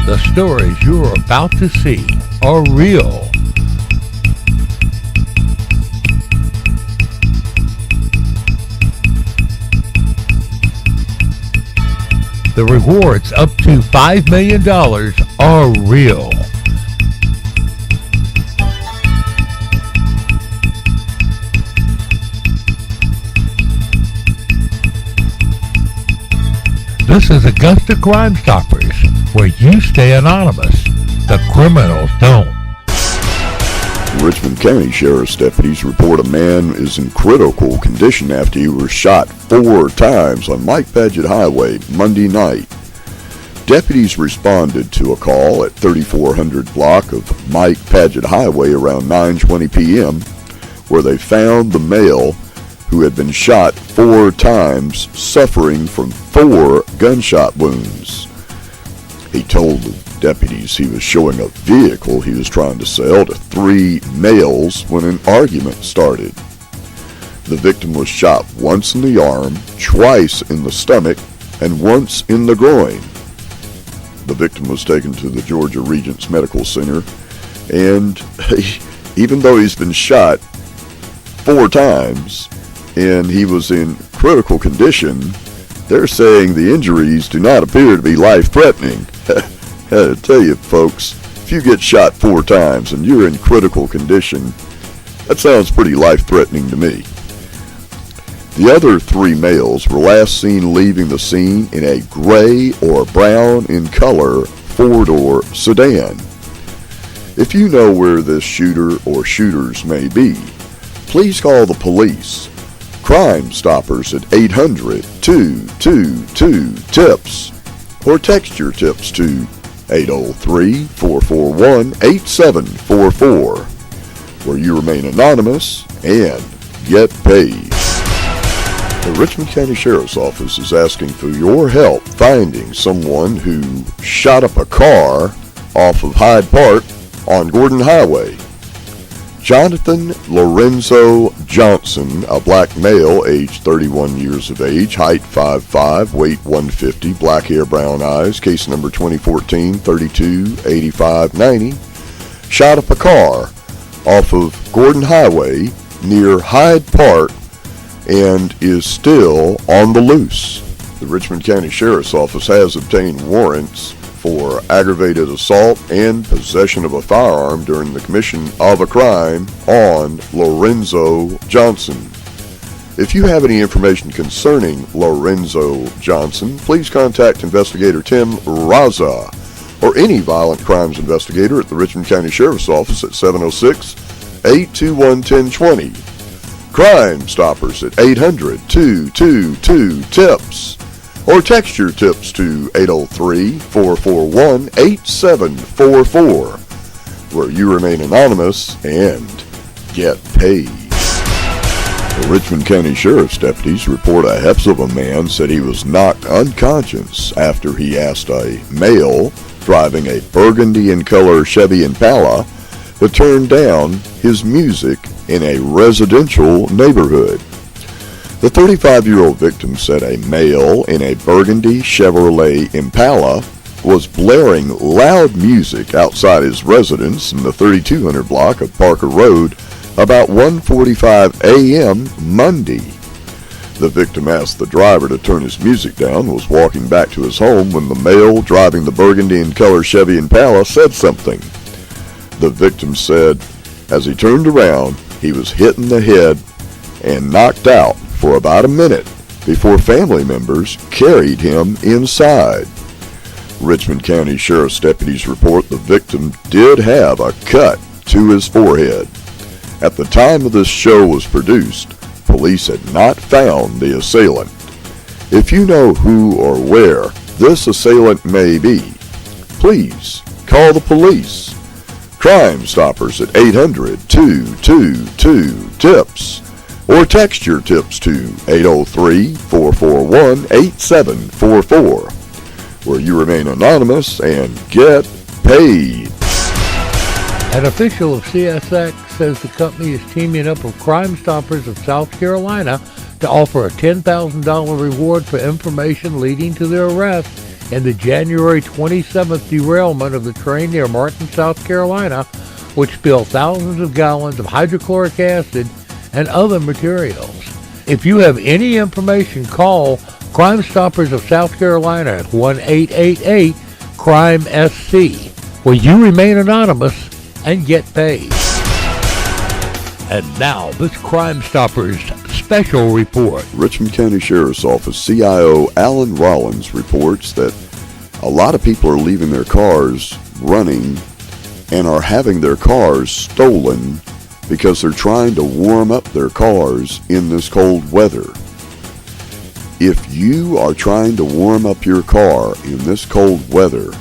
The stories you're about to see are real. The rewards up to $5 million are real. This is Augusta Crime Stoppers, where you stay anonymous. The criminals don't. Richmond County Sheriff's deputies report a man is in critical condition after he was shot 4 times on Mike Paget Highway Monday night. Deputies responded to a call at 3400 block of Mike Paget Highway around 9:20 p.m. where they found the male who had been shot 4 times, suffering from 4 gunshot wounds. He told the deputies he was showing a vehicle he was trying to sell to 3 males when an argument started. The victim was shot once in the arm, twice in the stomach, and once in the groin. The victim was taken to the Georgia Regents Medical Center, and even though he's been shot 4 times and he was in critical condition, they're saying the injuries do not appear to be life-threatening. I tell you, folks, if you get shot 4 times and you're in critical condition, that sounds pretty life-threatening to me. The other 3 males were last seen leaving the scene in a gray or brown in color 4-door sedan. If you know where this shooter or shooters may be, please call the police. Crime Stoppers at 800-222-TIPS or text your tips to 803-441-8744, where you remain anonymous and get paid. The Richmond County Sheriff's Office is asking for your help finding someone who shot up a car off of Hyde Park on Gordon Highway. Jonathan Lorenzo Johnson, a black male, age 31 years of age, height 5'5", weight 150, black hair, brown eyes, case number 2014-32-8590, shot up a car off of Gordon Highway near Hyde Park and is still on the loose. The Richmond County Sheriff's Office has obtained warrants for aggravated assault and possession of a firearm during the commission of a crime on Lorenzo Johnson. If you have any information concerning Lorenzo Johnson, please contact Investigator Tim Raza or any violent crimes investigator at the Richmond County Sheriff's Office at 706-821-1020. Crime Stoppers at 800-222-TIPS. Or text your tips to 803-441-8744, where you remain anonymous and get paid. The Richmond County Sheriff's deputies report a Hepzibah man said he was knocked unconscious after he asked a male driving a burgundy in color Chevy Impala to turn down his music in a residential neighborhood. The 35-year-old victim said a male in a burgundy Chevrolet Impala was blaring loud music outside his residence in the 3200 block of Parker Road about 1:45 a.m. Monday. The victim asked the driver to turn his music down, was walking back to his home when the male driving the burgundy in color Chevy Impala said something. The victim said as he turned around, he was hit in the head and knocked out for about a minute before family members carried him inside. Richmond County Sheriff's deputies report the victim did have a cut to his forehead. At the time of this show was produced, police had not found the assailant. If you know who or where this assailant may be, please call the police. Crime Stoppers at 800-222-TIPS. Or text your tips to 803-441-8744, where you remain anonymous and get paid. An official of CSX says the company is teaming up with Crime Stoppers of South Carolina to offer a $10,000 reward for information leading to their arrest in the January 27th derailment of the train near Martin, South Carolina, which spilled thousands of gallons of hydrochloric acid and other materials. If you have any information, call Crime Stoppers of South Carolina at 1-888-CRIME-SC, where you remain anonymous and get paid. And now, this Crime Stoppers special report. Richmond County Sheriff's Office CIO Alan Rollins reports that a lot of people are leaving their cars running and are having their cars stolen because they're trying to warm up their cars in this cold weather. If you are trying to warm up your car in this cold weather,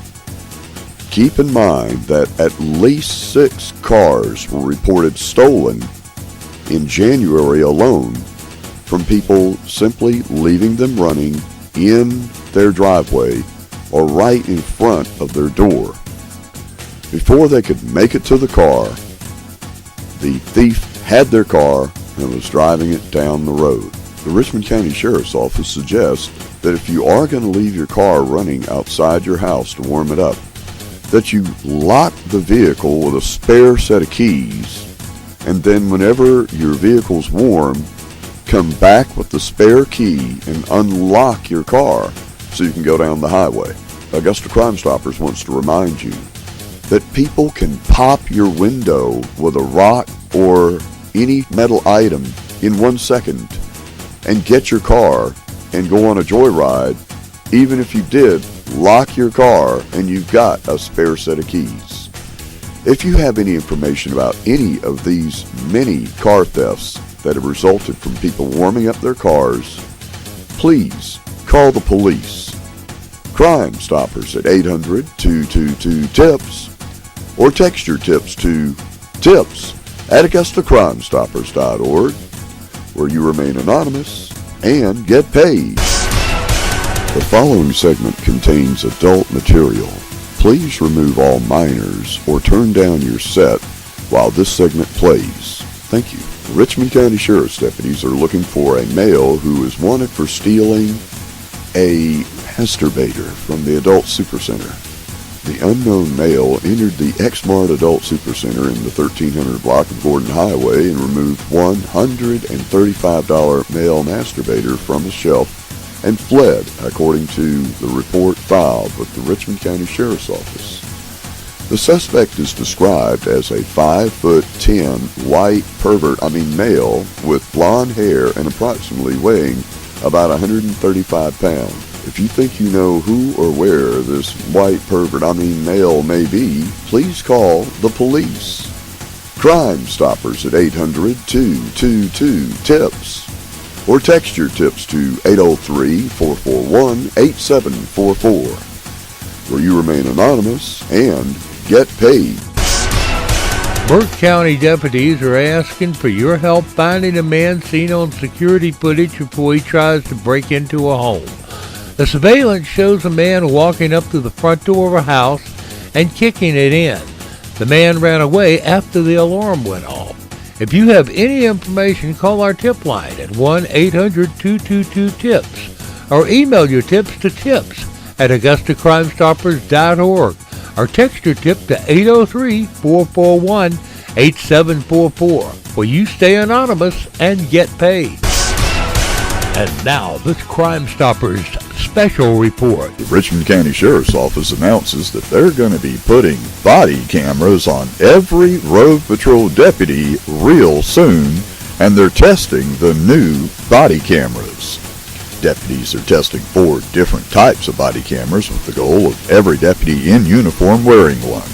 keep in mind that at least 6 cars were reported stolen in January alone from people simply leaving them running in their driveway or right in front of their door. Before they could make it to the car, the thief had their car and was driving it down the road. The Richmond County Sheriff's Office suggests that if you are going to leave your car running outside your house to warm it up, that you lock the vehicle with a spare set of keys, and then whenever your vehicle's warm, come back with the spare key and unlock your car so you can go down the highway. Augusta Crime Stoppers wants to remind you that people can pop your window with a rock or any metal item in 1 second and get your car and go on a joyride, even if you did lock your car and you've got a spare set of keys. If you have any information about any of these many car thefts that have resulted from people warming up their cars, please call the police. Crime Stoppers at 800-222-TIPS or text your tips to tips@AugustaCrimeStoppers.org, where you remain anonymous and get paid. The following segment contains adult material. Please remove all minors or turn down your set while this segment plays. Thank you. Richmond County Sheriff's deputies are looking for a male who is wanted for stealing a masturbator from the Adult Supercenter. The unknown male entered the X-Mart Adult Supercenter in the 1300 block of Gordon Highway and removed $135 male masturbator from a shelf and fled, according to the report filed with the Richmond County Sheriff's Office. The suspect is described as a 5'10" white male with blonde hair and approximately weighing about 135 pounds. If you think you know who or where this white male may be, please call the police. Crime Stoppers at 800-222-TIPS or text your tips to 803-441-8744, where you remain anonymous and get paid. Burke County deputies are asking for your help finding a man seen on security footage before he tries to break into a home. The surveillance shows a man walking up to the front door of a house and kicking it in. The man ran away after the alarm went off. If you have any information, call our tip line at 1-800-222-TIPS or email your tips to tips@AugustaCrimeStoppers.org or text your tip to 803-441-8744, where you stay anonymous and get paid. And now, this Crime Stoppers special report. The Richmond County Sheriff's Office announces that they're going to be putting body cameras on every road patrol deputy real soon, and they're testing the new body cameras. Deputies are testing 4 different types of body cameras with the goal of every deputy in uniform wearing one.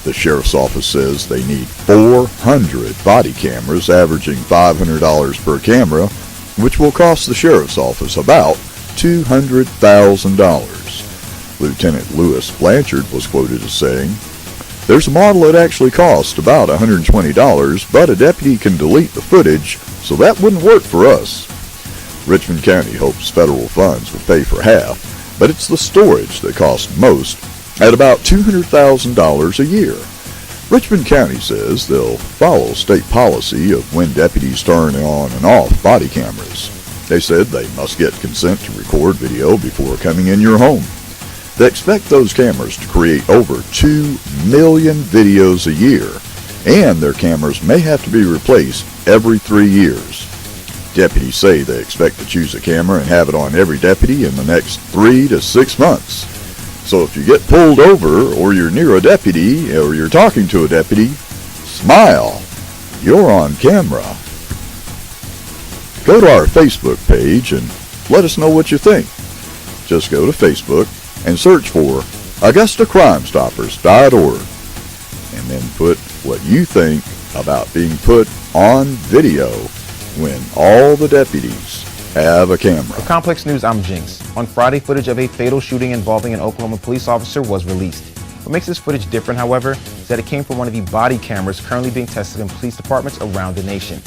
The Sheriff's Office says they need 400 body cameras, averaging $500 per camera, which will cost the Sheriff's Office about $200,000. Lieutenant Lewis Blanchard was quoted as saying, "There's a model that actually costs about $120, but a deputy can delete the footage, so that wouldn't work for us." Richmond County hopes federal funds will pay for half, but it's the storage that costs most, at about $200,000 a year. Richmond County says they'll follow state policy of when deputies turn on and off body cameras. They said they must get consent to record video before coming in your home. They expect those cameras to create over 2 million videos a year, and their cameras may have to be replaced every 3 years. Deputies say they expect to choose a camera and have it on every deputy in the next 3 to 6 months. So if you get pulled over, or you're near a deputy, or you're talking to a deputy, smile. You're on camera. Go to our Facebook page and let us know what you think. Just go to Facebook and search for AugustaCrimeStoppers.org, and then put what you think about being put on video when all the deputies have a camera. For Complex News, I'm Jinx. On Friday, footage of a fatal shooting involving an Oklahoma police officer was released. What makes this footage different, however, is that it came from one of the body cameras currently being tested in police departments around the nation.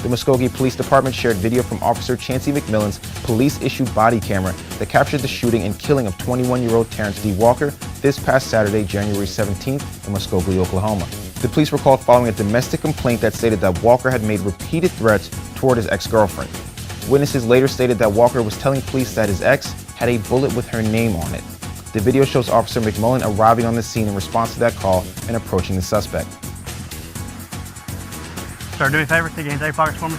The Muskogee Police Department shared video from Officer Chancey McMillan's police-issued body camera that captured the shooting and killing of 21-year-old Terrence D. Walker this past Saturday, January 17th in Muskogee, Oklahoma. The police were called following a domestic complaint that stated that Walker had made repeated threats toward his ex-girlfriend. Witnesses later stated that Walker was telling police that his ex had a bullet with her name on it. The video shows Officer McMillan arriving on the scene in response to that call and approaching the suspect. Sir, do me a favor, take your hands pockets for me.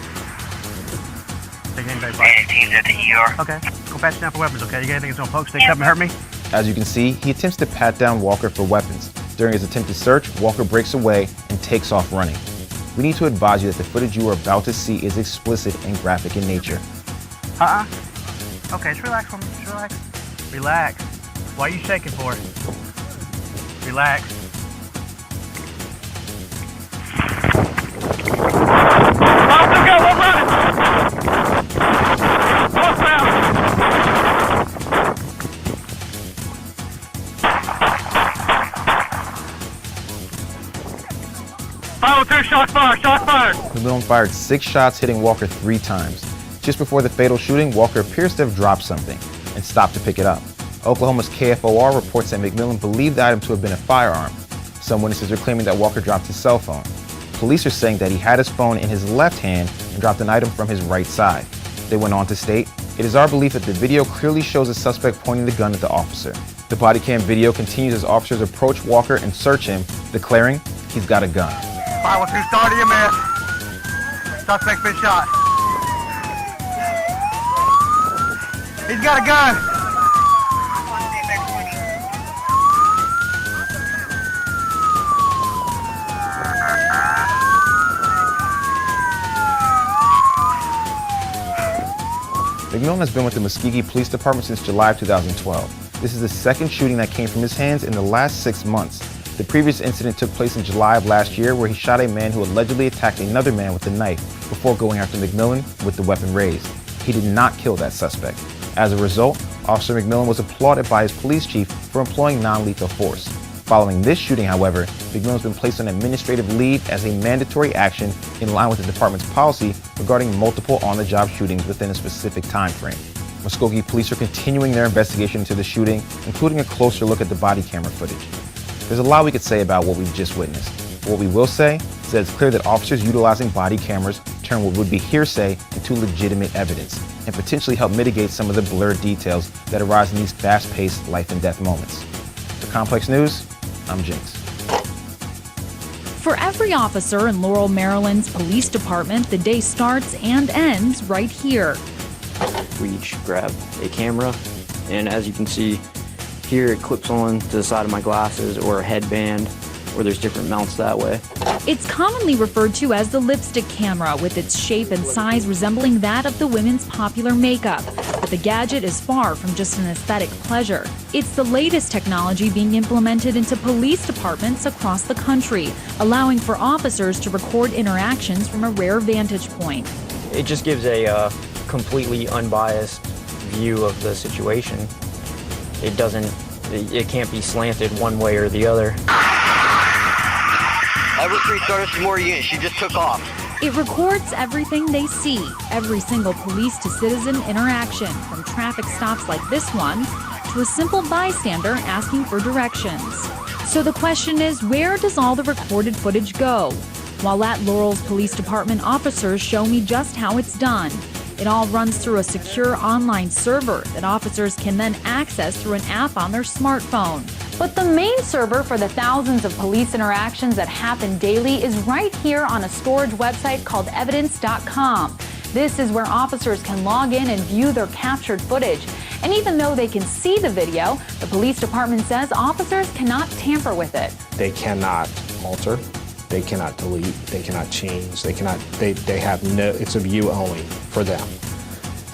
Take your hands pockets. Team's at the ER. Okay, go pat you down for weapons, okay? You got anything that's gonna poke, stick, up and hurt me? As you can see, he attempts to pat down Walker for weapons. During his attempted search, Walker breaks away and takes off running. We need to advise you that the footage you are about to see is explicit and graphic in nature. Okay, just relax for me, just relax. Relax. Why are you shaking for? Relax. Shots fired! Shots fired! McMillan fired 6 shots, hitting Walker 3 times. Just before the fatal shooting, Walker appears to have dropped something and stopped to pick it up. Oklahoma's KFOR reports that McMillan believed the item to have been a firearm. Some witnesses are claiming that Walker dropped his cell phone. Police are saying that he had his phone in his left hand and dropped an item from his right side. They went on to state, "It is our belief that the video clearly shows a suspect pointing the gun at the officer." The body cam video continues as officers approach Walker and search him, declaring he's got a gun. 512 start EMS. Suspect's been shot. He's got a gun. McMillan has been with the Muskogee Police Department since July of 2012. This is the second shooting that came from his hands in the last 6 months. The previous incident took place in July of last year, where he shot a man who allegedly attacked another man with a knife before going after McMillan with the weapon raised. He did not kill that suspect. As a result, Officer McMillan was applauded by his police chief for employing non-lethal force. Following this shooting, however, McMillan's been placed on administrative leave as a mandatory action in line with the department's policy regarding multiple on-the-job shootings within a specific time frame. Muskogee police are continuing their investigation into the shooting, including a closer look at the body camera footage. There's a lot we could say about what we've just witnessed. What we will say is that it's clear that officers utilizing body cameras turn what would be hearsay into legitimate evidence and potentially help mitigate some of the blurred details that arise in these fast-paced life and death moments. For Complex News, I'm Jinx. For every officer in Laurel, Maryland's police department, the day starts and ends right here. We each grab a camera, and as you can see here, it clips on to the side of my glasses or a headband, or there's different mounts that way. It's commonly referred to as the lipstick camera, with its shape and size resembling that of the women's popular makeup. But the gadget is far from just an aesthetic pleasure. It's the latest technology being implemented into police departments across the country, allowing for officers to record interactions from a rare vantage point. It just gives a completely unbiased view of the situation. It can't be slanted one way or the other. Everett restarted some more units. She just took off. It records everything they see, every single police-to-citizen interaction, from traffic stops like this one to a simple bystander asking for directions. So the question is, where does all the recorded footage go? While at Laurel's Police Department, officers show me just how it's done. It all runs through a secure online server that officers can then access through an app on their smartphone. But the main server for the thousands of police interactions that happen daily is right here on a storage website called evidence.com. This is where officers can log in and view their captured footage. And even though they can see the video, the police department says officers cannot tamper with it. They cannot alter, they cannot delete, they cannot change, they have no, it's a view only for them.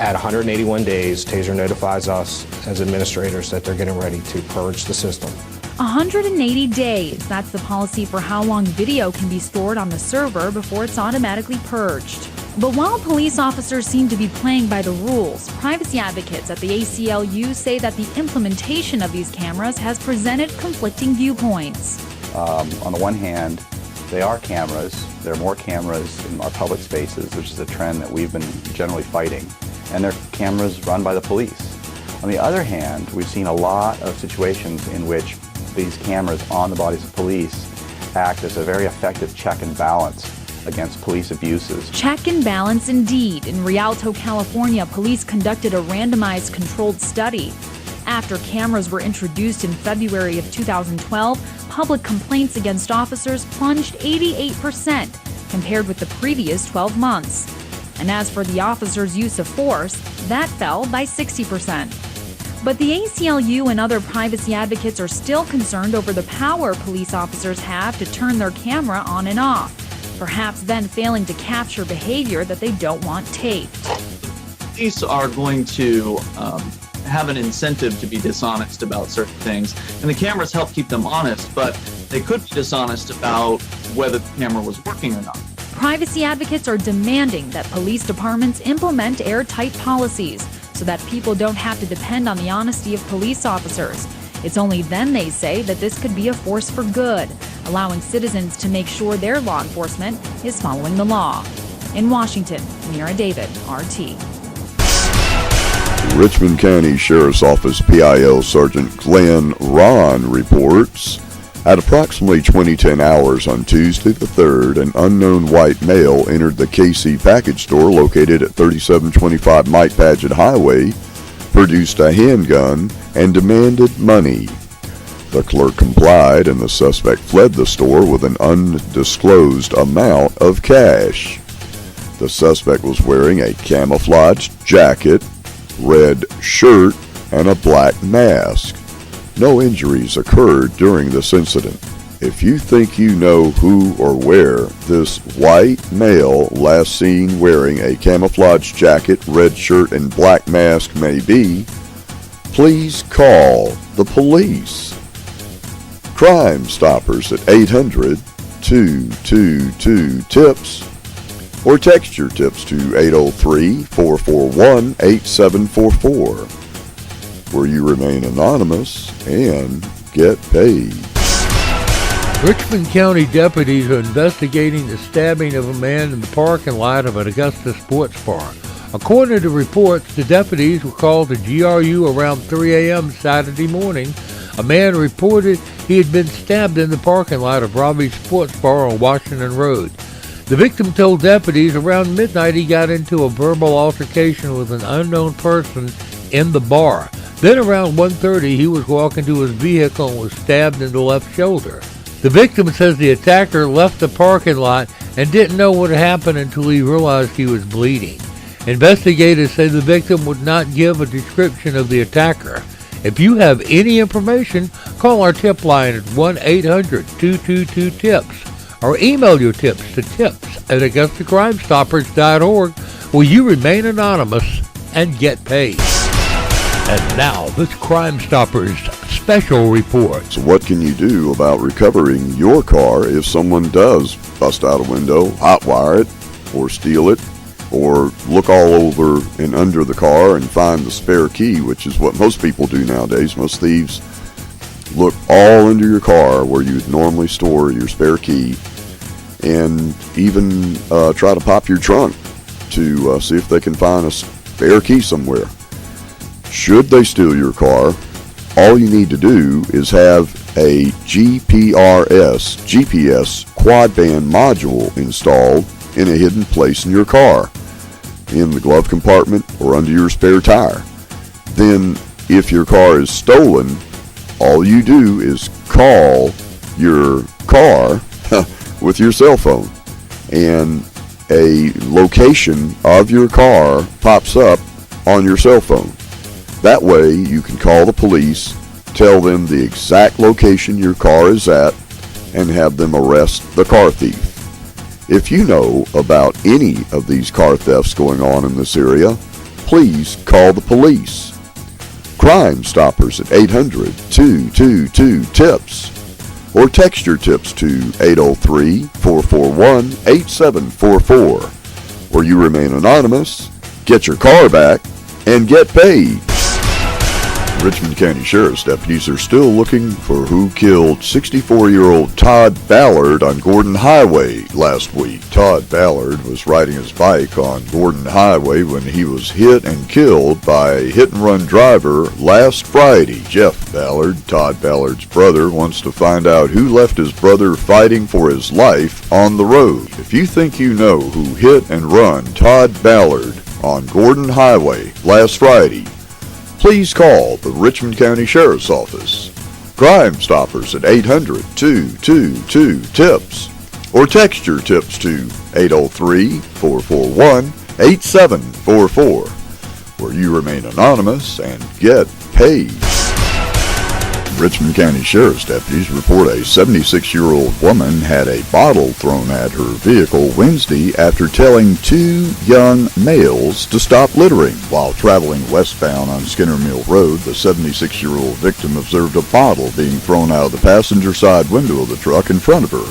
At 181 days, TASER notifies us as administrators that they're getting ready to purge the system. 180 days, that's the policy for how long video can be stored on the server before it's automatically purged. But while police officers seem to be playing by the rules, privacy advocates at the ACLU say that the implementation of these cameras has presented conflicting viewpoints. On the one hand, they are cameras. There are more cameras in our public spaces, which is a trend that we've been generally fighting. And they're cameras run by the police. On the other hand, we've seen a lot of situations in which these cameras on the bodies of police act as a very effective check and balance against police abuses. Check and balance indeed. In Rialto, California, police conducted a randomized controlled study. After cameras were introduced in February of 2012, public complaints against officers plunged 88% compared with the previous 12 months. And as for the officers' use of force, that fell by 60%. But the ACLU and other privacy advocates are still concerned over the power police officers have to turn their camera on and off, perhaps then failing to capture behavior that they don't want taped. Police are going to have an incentive to be dishonest about certain things, and the cameras help keep them honest, but they could be dishonest about whether the camera was working or not. Privacy advocates are demanding that police departments implement airtight policies so that people don't have to depend on the honesty of police officers. It's only then, they say, that this could be a force for good, allowing citizens to make sure their law enforcement is following the law. In Washington, Mira David, RT. Richmond County Sheriff's Office PIL Sergeant Glenn Ron reports, at approximately 2010 hours on Tuesday the 3rd, an unknown white male entered the KC package store located at 3725 Mike Paget Highway, produced a handgun, and demanded money. The clerk complied, and the suspect fled the store with an undisclosed amount of cash. The suspect was wearing a camouflage jacket, red shirt, and a black mask. No injuries occurred during this incident. If you think you know who or where this white male last seen wearing a camouflage jacket, red shirt, and black mask may be, please call the police. Crime Stoppers at 800-222-TIPS or text your tips to 803-441-8744, where you remain anonymous and get paid. Richmond County deputies are investigating the stabbing of a man in the parking lot of an Augusta sports bar. According to reports, the deputies were called to GRU around 3 a.m. Saturday morning. A man reported he had been stabbed in the parking lot of Robbie's Sports Bar on Washington Road. The victim told deputies around midnight he got into a verbal altercation with an unknown person in the bar. Then around 1:30, he was walking to his vehicle and was stabbed in the left shoulder. The victim says the attacker left the parking lot and didn't know what had happened until he realized he was bleeding. Investigators say the victim would not give a description of the attacker. If you have any information, call our tip line at 1-800-222-TIPS or email your tips to tips@AugustaCrimeStoppers.org, where you remain anonymous and get paid. And now, this Crime Stoppers special report. So what can you do about recovering your car if someone does bust out a window, hotwire it, or steal it, or look all over and under the car and find the spare key, which is what most people do nowadays. Most thieves look all under your car where you'd normally store your spare key, and even try to pop your trunk to see if they can find a spare key somewhere. Should they steal your car, all you need to do is have a GPS quad band module installed in a hidden place in your car. in the glove compartment or under your spare tire. Then, if your car is stolen, all you do is call your car with your cell phone, and a location of your car pops up on your cell phone. That way you can call the police, tell them the exact location your car is at, and have them arrest the car thief. If you know about any of these car thefts going on in this area, please call the police. Crime Stoppers at 800-222-TIPS, or text your tips to 803-441-8744. Or you remain anonymous, get your car back, and get paid. Richmond County Sheriff's deputies are still looking for who killed 64-year-old Todd Ballard on Gordon Highway last week. Todd Ballard was riding his bike on Gordon Highway when he was hit and killed by a hit-and-run driver last Friday. Jeff Ballard, Todd Ballard's brother, wants to find out who left his brother fighting for his life on the road. If you think you know who hit and run Todd Ballard on Gordon Highway last Friday, please call the Richmond County Sheriff's Office. Crime Stoppers at 800-222-TIPS, or text your tips to 803-441-8744, where you remain anonymous and get paid. Richmond County Sheriff's deputies report a 76-year-old woman had a bottle thrown at her vehicle Wednesday after telling two young males to stop littering. While traveling westbound on Skinner Mill Road, the 76-year-old victim observed a bottle being thrown out of the passenger side window of the truck in front of her.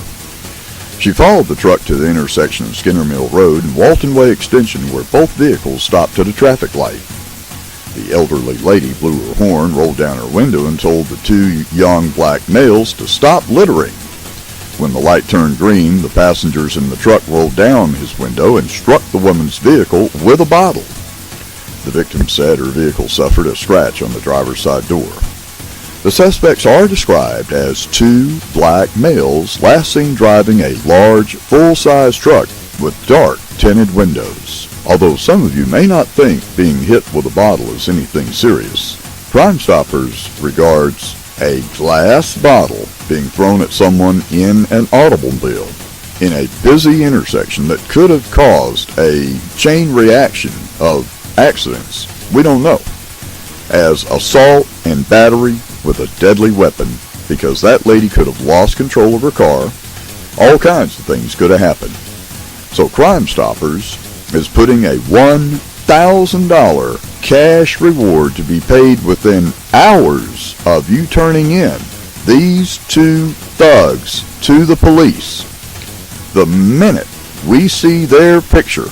She followed the truck to the intersection of Skinner Mill Road and Walton Way Extension, where both vehicles stopped at a traffic light. The elderly lady blew her horn, rolled down her window, and told the two young black males to stop littering. When the light turned green, the passengers in the truck rolled down his window and struck the woman's vehicle with a bottle. The victim said her vehicle suffered a scratch on the driver's side door. The suspects are described as two black males last seen driving a large, full-size truck with dark, tinted windows. Although some of you may not think being hit with a bottle is anything serious, Crime Stoppers regards a glass bottle being thrown at someone in an automobile in a busy intersection that could have caused a chain reaction of accidents, we don't know, as assault and battery with a deadly weapon, because that lady could have lost control of her car. All kinds of things could have happened. So Crime Stoppers is putting a $1,000 cash reward to be paid within hours of you turning in these two thugs to the police. The minute we see their picture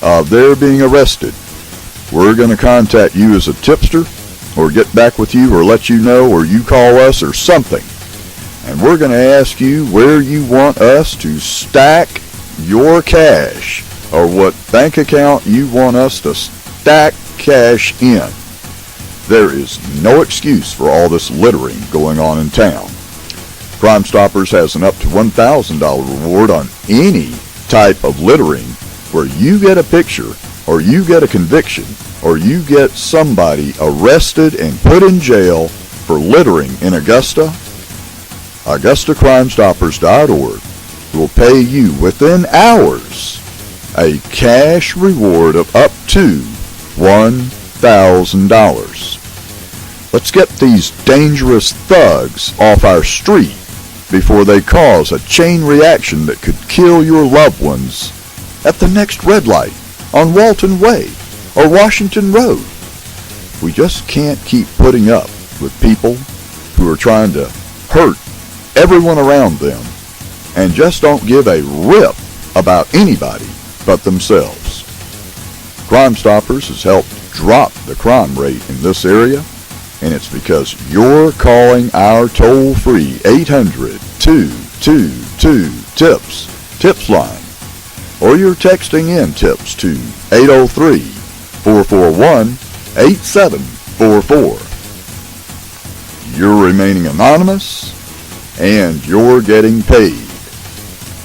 of their being arrested, we're going to contact you as a tipster, or get back with you, or let you know, or you call us, or something. And we're going to ask you where you want us to stack your cash, or what bank account you want us to stack cash in. There is no excuse for all this littering going on in town. Crime Stoppers has an up to $1,000 reward on any type of littering where you get a picture, or you get a conviction, or you get somebody arrested and put in jail for littering in Augusta. AugustaCrimeStoppers.org will pay you within hours a cash reward of up to $1,000. Let's get these dangerous thugs off our street before they cause a chain reaction that could kill your loved ones at the next red light on Walton Way or Washington Road. We just can't keep putting up with people who are trying to hurt everyone around them and just don't give a rip about anybody but themselves. Crime Stoppers has helped drop the crime rate in this area, and it's because you're calling our toll-free 800-222-TIPS tips line, or you're texting in tips to 803-441-8744. You're remaining anonymous, and you're getting paid.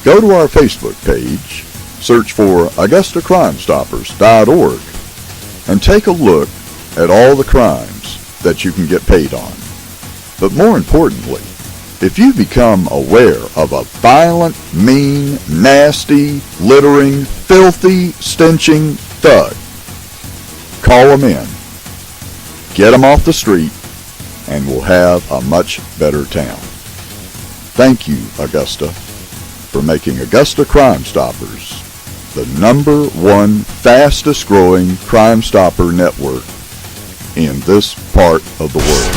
Go to our Facebook page, Search for AugustaCrimeStoppers.org and take a look at all the crimes that you can get paid on. But more importantly, if you become aware of a violent, mean, nasty, littering, filthy, stenching thug, call them in, get them off the street, and we'll have a much better town. Thank you, Augusta, for making Augusta Crime Stoppers the #1 fastest growing Crime Stopper network in this part of the world.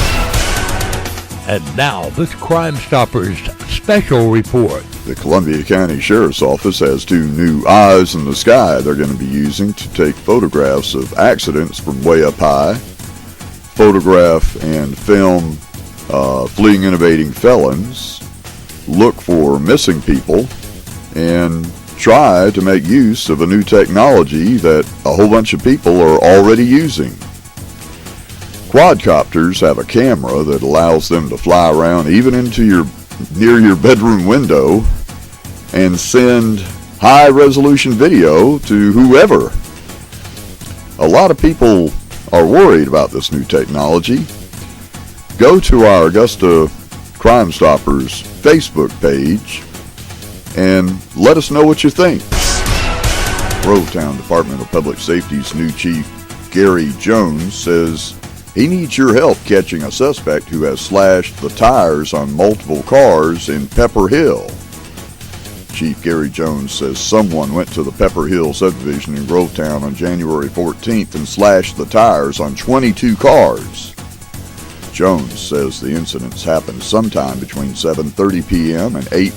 And now, this Crime Stoppers special report. The Columbia County Sheriff's Office has 2 new eyes in the sky they're going to be using to take photographs of accidents from way up high, photograph and film fleeing and evading felons, look for missing people, and try to make use of a new technology that a whole bunch of people are already using. Quadcopters have a camera that allows them to fly around even into near your bedroom window and send high-resolution video to whoever. A lot of people are worried about this new technology. Go to our Augusta Crime Stoppers Facebook page and let us know what you think. Grovetown Department of Public Safety's new chief, Gary Jones, says he needs your help catching a suspect who has slashed the tires on multiple cars in Pepper Hill. Chief Gary Jones says someone went to the Pepper Hill subdivision in Grovetown on January 14th and slashed the tires on 22 cars. Jones says the incidents happened sometime between 7:30 p.m. and 8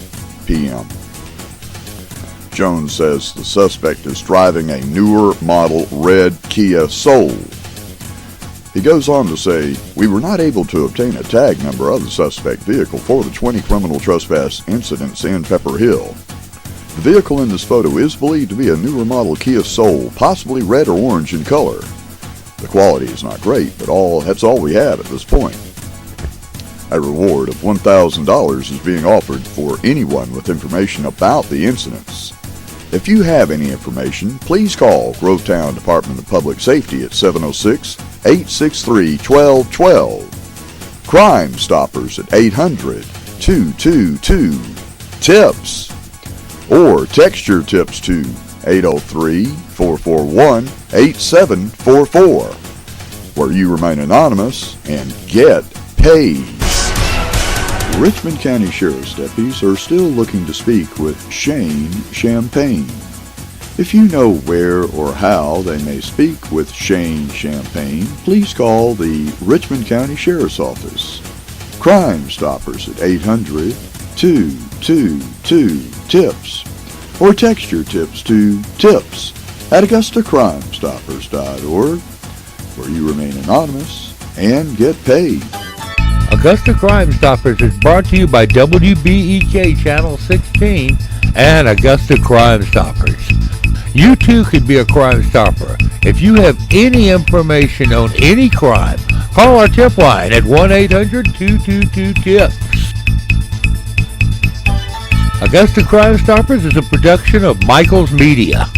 p.m. Jones says the suspect is driving a newer model red Kia Soul. He goes on to say, "We were not able to obtain a tag number of the suspect vehicle for the 20 criminal trespass incidents in Pepper Hill. The vehicle in this photo is believed to be a newer model Kia Soul, possibly red or orange in color. The quality is not great, but that's all we have at this point. A reward of $1,000 is being offered for anyone with information about the incidents. If you have any information, please call Grovetown Department of Public Safety at 706-863-1212. Crime Stoppers at 800-222-TIPS. Or text your tips to 803-441-8744, where you remain anonymous and get paid." Richmond County Sheriff's deputies are still looking to speak with Shane Champagne. If you know where or how they may speak with Shane Champagne, please call the Richmond County Sheriff's Office. Crime Stoppers at 800-222-TIPS. Or text your tips to tips at AugustaCrimeStoppers.org, where you remain anonymous and get paid. Augusta Crime Stoppers is brought to you by WBEK Channel 16 and Augusta Crime Stoppers. You too could be a Crime Stopper. If you have any information on any crime, call our tip line at 1-800-222-TIPS. Augusta Crime Stoppers is a production of Michael's Media.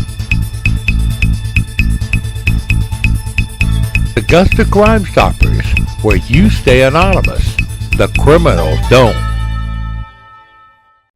Augusta Crime Stoppers, where you stay anonymous. The criminals don't.